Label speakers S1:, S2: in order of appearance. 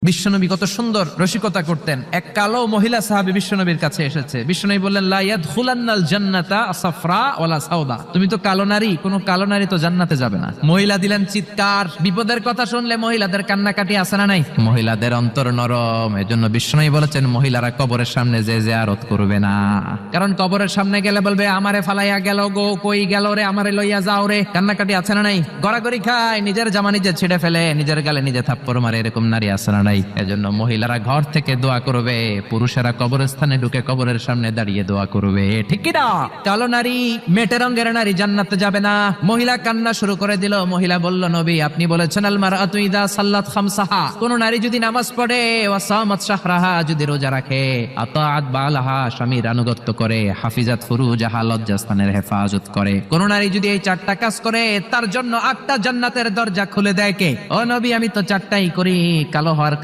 S1: বিশ্বনবী কত সুন্দর রসিকতা করতেন। এক কালো মহিলা সাহাবী বিশ্বনবীর কাছে এসেছে। বিশ্বনবী বললেন, লা ইয়াদখুলান্নাল জান্নাতা সাফরা ওয়ালা সাওদা। তুমি তো কালো নারী, কোন কালো নারী তো জান্নাতে যাবে না। মহিলা দিলেন চিৎকার। বিপদের কথা শুনলে মহিলাদের কান্নাকাটি আছে না নাই? মহিলাদের অন্তর নরম, এজন্য বিশ্বনবী বলেছেন মহিলারা কবরের সামনে যে জিয়ারত করবে না। কারণ কবরের সামনে গেলে বলবে, আমারে ফালাইয়া গেল গো, কই গেল রে, আমারে লইয়া যাও রে। কান্নাকাটি আছে না নাই? গড়াগড়ি খায়, নিজের জামা নিজে ছিঁড়ে ফেলে, নিজের গালে নিজে থাপ্পড় মারে, এরকম নারী আছে না নাই? এজন্য মহিলারা ঘর থেকে দোয়া করবে, পুরুষেরা কবরস্থানে ঢুকে কবরের সামনে দাঁড়িয়ে দোয়া করবে। ঠিক কি না? কালো নারী, মেটে রঙের নারী জান্নাতে যাবে না। মহিলা কান্না শুরু করে দিল। মহিলা বলল, নবী আপনি বলেছেন আল মারআতু ইযা সাল্লাত খামসাহা, কোন নারী যদি নামাজ পড়ে, ওয়া সামাত শাহরাহা, যদি রোজা রাখে, আতাআত বালাহা, স্বামীর আনুগত্য করে, হাফিজাত ফুরুজাহা, লজ্জাস্থানের হেফাজত করে, কোন নারী যদি এই চারটা কাজ করে, তার জন্য 8টা জান্নাতের দরজা খুলে দেয় কে? ও নবী আমি তো 4টাই করি, কালো হওয়ার